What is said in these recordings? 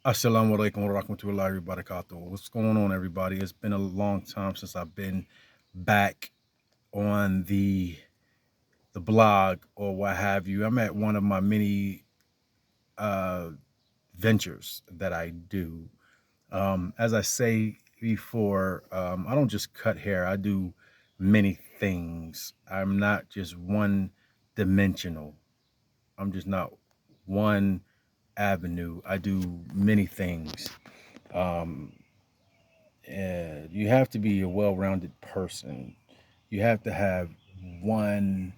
Assalamu alaikum wa rahmatullahi wa barakatuh. What's going on, everybody? It's been a long time since I've been back on the blog or what have you. I'm at one of my many uh, ventures that I do. As I say before, I don't just cut hair. I do many things. I'm not just one dimensional. I'm just not one avenue. I do many things. Um, and you have to be a well-rounded person. You have to have one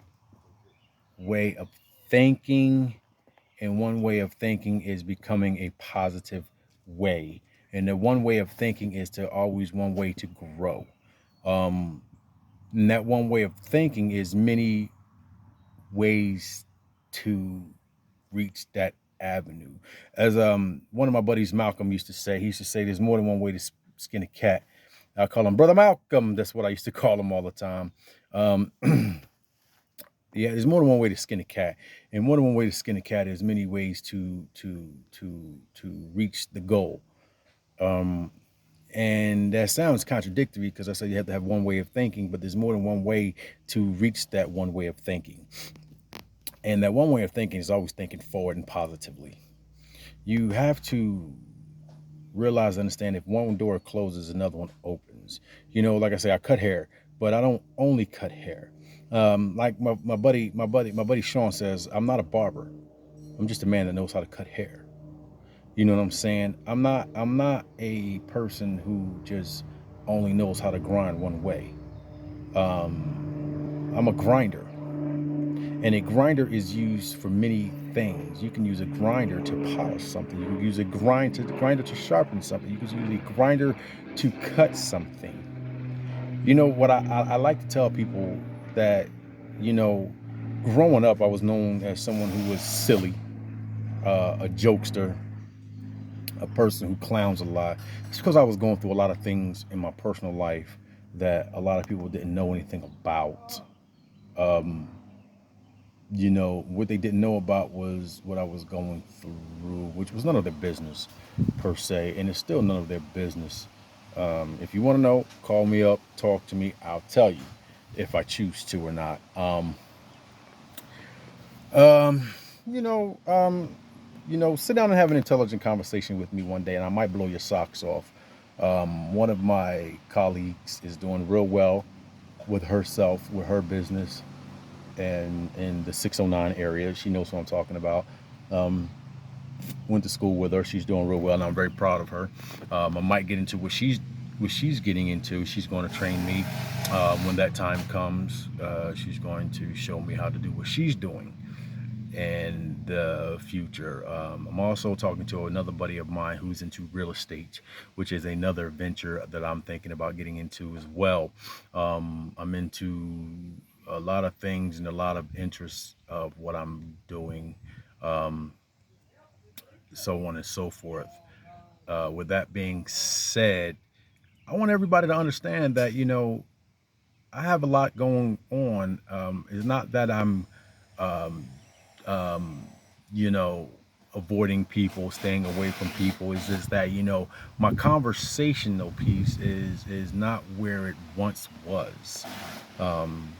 way of thinking, and one way of thinking is becoming a positive way. And the one way of thinking is to always one way to grow. Um, and that one way of thinking is many ways to reach that avenue. As one of my buddies Malcolm used to say, he used to say there's more than one way to skin a cat. I call him Brother Malcolm. That's what I used to call him all the time. Um, yeah, there's more than one way to skin a cat, and more than one way to skin a cat. There's many ways to reach the goal. Um, and that sounds contradictory because I said you have to have one way of thinking, but there's more than one way to reach that one way of thinking. And that one way of thinking is always thinking forward and positively. You have to realize, understand if one door closes, another one opens. Like I say, I cut hair, but I don't only cut hair. Like my buddy Sean says, I'm not a barber. I'm just a man that knows how to cut hair. You know what I'm saying? I'm not a person who just only knows how to grind one way. I'm a grinder. And a grinder is used for many things. You can use a grinder to polish something. You can use a grinder to sharpen something. You can use a grinder to cut something. What I like to tell people that, you know, growing up, I was known as someone who was silly, a jokester, a person who clowns a lot. It's because I was going through a lot of things in my personal life that a lot of people didn't know anything about. Um, what they didn't know about was what I was going through, which was none of their business per se, and it's still none of their business. If you want to know, call me up, talk to me. I'll tell you if I choose to or not. Um, you know, um, sit down and have an intelligent conversation with me one day, and I might blow your socks off. One of my colleagues is doing real well with herself, with her business, and in the 609 area. She knows what I'm talking about. Um, Went to school with her. She's doing real well, and I'm very proud of her. I might get into what she's getting into. She's going to train me when that time comes. She's going to show me how to do what she's doing in the future. I'm also talking to another buddy of mine who's into real estate, which is another venture that I'm thinking about getting into as well. I'm into a lot of things and a lot of interests of what I'm doing, um, so on and so forth. With that being said, I want everybody to understand that, I have a lot going on. It's not that I'm um, um, you know, avoiding people, staying away from people. Is just that my conversational piece is not where it once was. Um,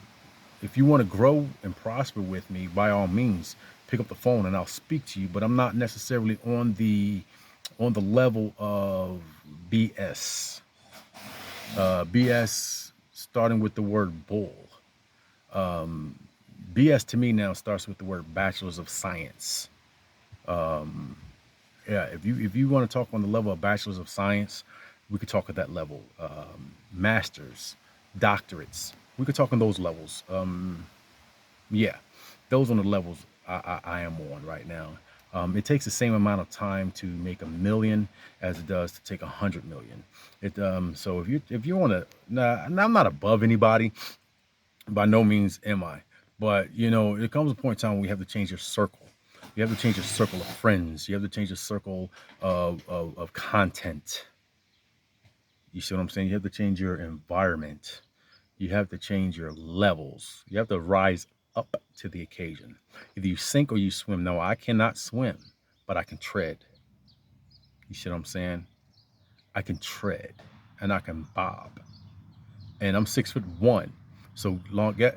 if you want to grow and prosper with me, by all means, pick up the phone and I'll speak to you. But I'm not necessarily on the level of BS. BS starting with the word bull. Um, BS to me now starts with the word bachelors of science. Um, yeah, if you want to talk on the level of bachelors of science, we could talk at that level. Masters, doctorates, we could talk on those levels. Yeah, those are the levels I am on right now. It takes the same amount of time to make 1 million as it does to take 100 million. So if you want to, nah, I'm not above anybody. By no means am I. But it comes a point in time when we have to change your circle. You have to change your circle of friends. You have to change your circle of content. You see what I'm saying? You have to change your environment. You have to change your levels. You have to rise up to the occasion. Either you sink or you swim. No, I cannot swim, but I can tread. You see what I'm saying? I can tread and I can bob. And I'm 6'1". So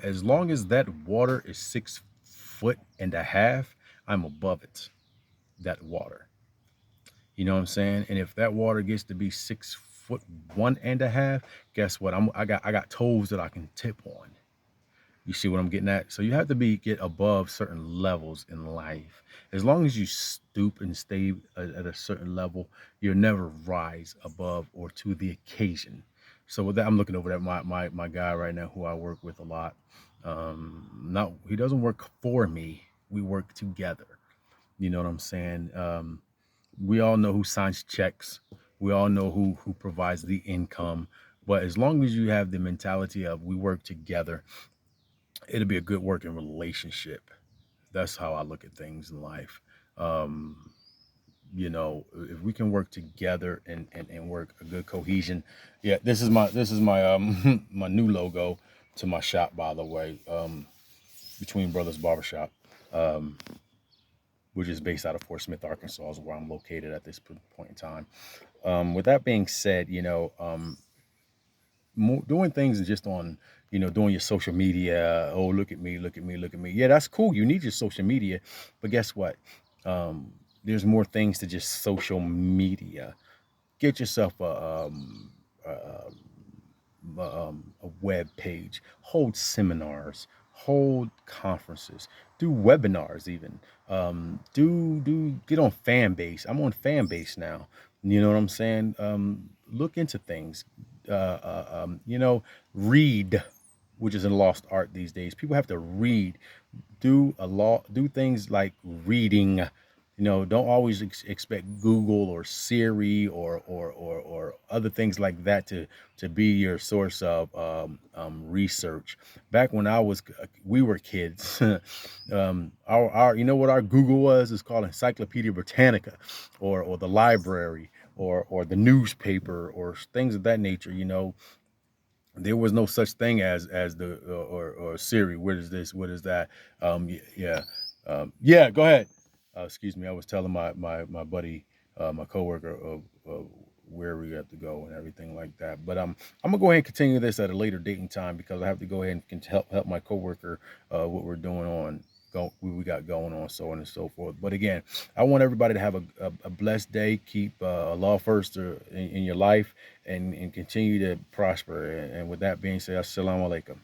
as long as that water is 6 foot and a half, I'm above it. That water. You know what I'm saying? And if that water gets to be 6 foot 1.5, guess what? I got toes that I can tip on. You see what I'm getting at? So you have to get above certain levels in life. As long as you stoop and stay at a certain level, you'll never rise above or to the occasion. So with that, I'm looking over at my guy right now who I work with a lot. Not He doesn't work for me. We work together. You know what I'm saying? We all know who signs checks. We all know who provides the income. But as long as you have the mentality of we work together, it'll be a good working relationship. That's how I look at things in life. Um, if we can work together and work a good cohesion. Yeah, this is my my new logo to my shop, by the way. Between Brothers Barbershop, um, which is based out of Fort Smith, Arkansas, is where I'm located at this point in time. With that being said, doing things just on, doing your social media. Oh, look at me, look at me, look at me. Yeah, that's cool. You need your social media, but guess what? There's more things to just social media. Get yourself a, a web page, hold seminars, hold conferences, do webinars, even do get on fan base. I'm on fan base now. You know what I'm saying? Look into things. Read, which is a lost art these days. People have to read, do things like reading. Don't always expect Google or Siri or other things like that to be your source of research. Back when we were kids, our you know what our Google was? It's called Encyclopedia Britannica, or the library, or the newspaper, or things of that nature. There was no such thing as the or Siri. What is this? What is that? Yeah, yeah. Go ahead. Excuse me. I was telling my buddy, my coworker, of where we have to go and everything like that. But I'm gonna go ahead and continue this at a later date and time, because I have to go ahead and help my coworker what we're doing on we got going on, so on and so forth. But again, I want everybody to have a blessed day. Keep Allah first in your life, and continue to prosper. And with that being said, assalamu alaikum.